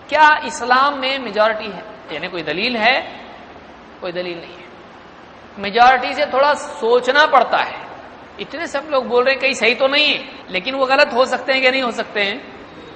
کیا اسلام میں میجورٹی ہے؟ یعنی کوئی دلیل ہے؟ کوئی دلیل نہیں ہے. میجورٹی سے تھوڑا سوچنا پڑتا ہے. اتنے سب لوگ بول رہے ہیں کہیں صحیح تو نہیں ہے، لیکن وہ غلط ہو سکتے ہیں کہ نہیں ہو سکتے ہیں.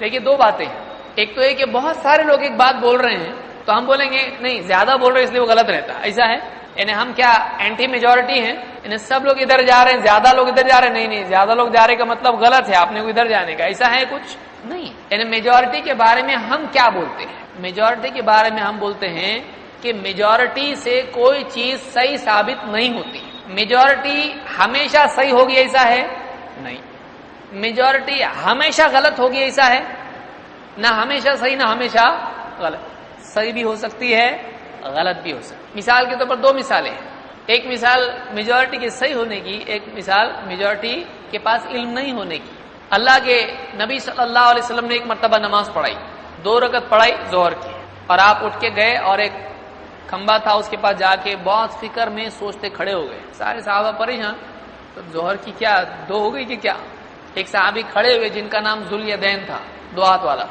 دیکھیے دو باتیں ہیں. ایک تو یہ کہ بہت سارے لوگ ایک بات بول رہے ہیں تو ہم بولیں گے نہیں زیادہ بول رہے ہیں اس لیے وہ غلط رہتا. ایسا ہے؟ یعنی ہم کیا اینٹی میجورٹی ہیں؟ یعنی سب لوگ ادھر جا رہے ہیں، زیادہ لوگ ادھر جا رہے ہیں. نہیں، زیادہ لوگ جا رہے کا مطلب غلط ہے، آپ نے کو ادھر جانے کا. ایسا ہے کچھ نہیں. یعنی میجورٹی کے بارے میں ہم کیا بولتے ہیں؟ میجورٹی کے بارے میں ہم بولتے ہیں کہ میجورٹی سے کوئی چیز صحیح ثابت نہیں ہوتی. میجورٹی ہمیشہ صحیح ہوگی ایسا ہے؟ نہیں. میجورٹی ہمیشہ غلط ہوگی ایسا ہے؟ نہ ہمیشہ صحیح نہ ہمیشہ غلط. صحیح بھی ہو سکتی ہے، غلط بھی ہو سکتی. مثال کے طور پر دو مثالیں ہیں. ایک مثال میجورٹی کے صحیح ہونے کی، ایک مثال میجورٹی کے پاس علم نہیں ہونے کی. اللہ کے نبی صلی اللہ علیہ وسلم نے ایک مرتبہ نماز پڑھائی، 2 رکعت پڑھائی ظہر کی، اور آپ اٹھ کے گئے اور ایک کھمبا تھا اس کے پاس جا کے بہت فکر میں سوچتے کھڑے ہو گئے. سارے صحابہ پریشان، تو ظہر کی کیا 2 ہو گئی کہ کیا؟ ایک صحابی کھڑے ہوئے جن کا نام ذوالیدین تھا، 2 ہاتھ والا.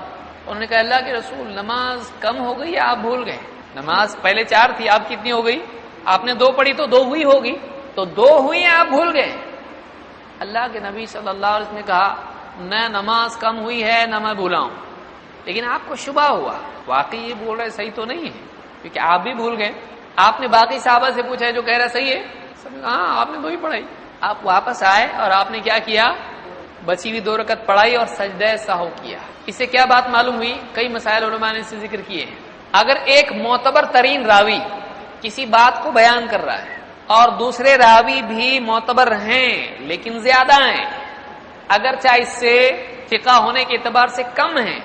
انہوں نے کہا اللہ کے رسول نماز کم ہو گئی یا آپ بھول گئے؟ نماز پہلے 4 تھی، آپ کتنی ہو گئی؟ آپ نے 2 پڑھی تو 2 ہوئی ہوگی، تو 2 ہوئی ہیں آپ بھول گئے. اللہ کے نبی صلی اللہ علیہ وسلم نے کہا نہ نماز کم ہوئی ہے نہ میں بھولا ہوں، لیکن آپ کو شبہ ہوا واقعی یہ بول رہے صحیح تو نہیں ہے، کیونکہ آپ بھی بھول گئے. آپ نے باقی صحابہ سے پوچھا جو کہہ رہا صحیح ہے، سب نے کہا ہاں آپ نے 2 ہی پڑھائی. آپ واپس آئے اور آپ نے کیا کیا؟ بچی ہوئی 2 رکعت پڑھائی اور سجدہ سہو کیا. اس سے کیا بات معلوم ہوئی؟ کئی مسائل علماء نے اس سے ذکر کیے ہیں. اگر ایک معتبر ترین راوی کسی بات کو بیان کر رہا ہے اور دوسرے راوی بھی معتبر ہیں لیکن زیادہ ہیں، اگرچہ اس سے فقہ ہونے کے اعتبار سے کم ہیں،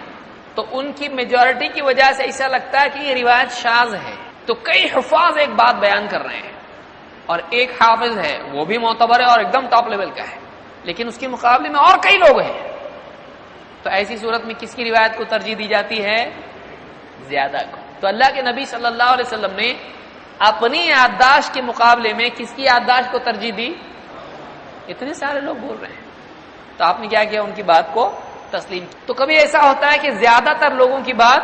تو ان کی میجورٹی کی وجہ سے ایسا لگتا ہے کہ یہ روایت شاذ ہے. تو کئی حفاظ ایک بات بیان کر رہے ہیں اور ایک حافظ ہے وہ بھی معتبر ہے اور ایک دم ٹاپ لیول کا ہے، لیکن اس کے مقابلے میں اور کئی لوگ ہیں. تو ایسی صورت میں کس کی روایت کو ترجیح دی جاتی ہے؟ زیادہ کو. تو اللہ کے نبی صلی اللہ علیہ وسلم نے اپنی یادداشت کے مقابلے میں کس کی یادداشت کو ترجیح دی؟ اتنے سارے لوگ بول رہے ہیں تو آپ نے کیا کیا؟ ان کی بات کو تسلیم. تو کبھی ایسا ہوتا ہے کہ زیادہ تر لوگوں کی بات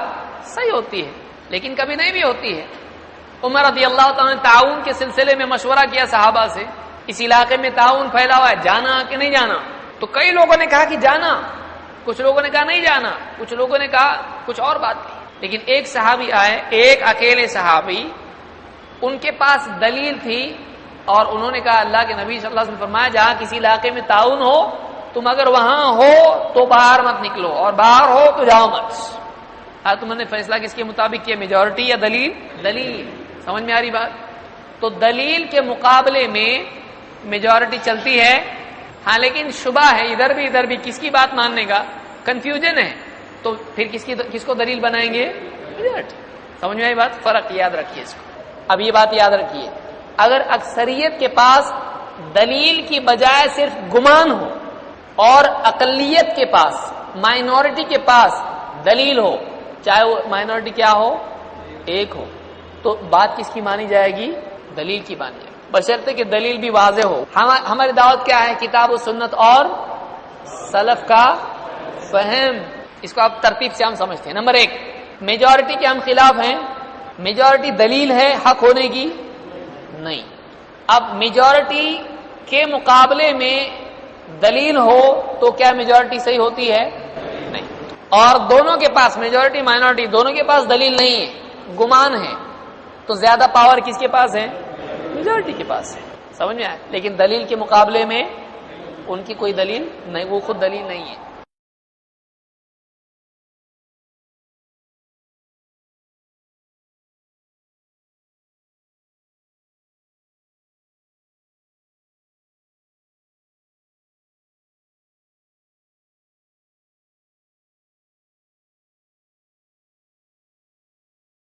صحیح ہوتی ہے لیکن کبھی نہیں بھی ہوتی ہے. عمر رضی اللہ تعالیٰ نے تعاون کے سلسلے میں مشورہ کیا صحابہ سے، اس علاقے میں تعاون پھیلا ہوا ہے، جانا کہ نہیں جانا؟ تو کئی لوگوں نے کہا کہ جانا، کچھ لوگوں نے کہا نہیں جانا، کچھ لوگوں نے کہا کچھ اور بات کی. لیکن ایک صحابی آئے، ایک اکیلے صحابی، ان کے پاس دلیل تھی اور انہوں نے کہا اللہ کے نبی صلی اللہ علیہ وسلم نے فرمایا جہاں کسی علاقے میں تعاون ہو تم اگر وہاں ہو تو باہر مت نکلو اور باہر ہو تو جاؤ مت. تم نے فیصلہ کس کے مطابق کیا؟ میجورٹی یا دلیل؟ دلیل. سمجھ میں آ رہی بات؟ تو دلیل کے مقابلے میں میجورٹی چلتی ہے. ہاں لیکن شبہ ہے ادھر بھی کس کی بات ماننے کا کنفیوژن ہے، تو پھر کس کو دلیل بنائیں گے؟ سمجھ میں آئی بات؟ فرق یاد رکھیے اس کو. اب یہ بات یاد رکھیے، اگر اکثریت کے پاس دلیل کی بجائے صرف گمان ہو اور اقلیت کے پاس، مائنورٹی کے پاس دلیل ہو، چاہے وہ مائنورٹی کیا ہو؟ ایک ہو، تو بات کس کی مانی جائے گی؟ دلیل کی مانی جائے گی، بشرطے کہ دلیل بھی واضح ہو. ہماری دعوت کیا ہے؟ کتاب و سنت اور سلف کا فہم. اس کو آپ ترتیب سے ہم سمجھتے ہیں. نمبر 1، میجورٹی کے ہم خلاف ہیں. میجورٹی دلیل ہے حق ہونے کی؟ نہیں. اب میجورٹی کے مقابلے میں دلیل ہو تو کیا میجورٹی صحیح ہوتی ہے؟ نہیں. اور دونوں کے پاس، میجورٹی مائنورٹی دونوں کے پاس دلیل نہیں ہے، گمان ہے، تو زیادہ پاور کس کے پاس ہے؟ میجورٹی کے پاس ہے. سمجھ میں آئے؟ لیکن دلیل کے مقابلے میں ان کی کوئی دلیل نہیں، وہ خود دلیل نہیں ہے.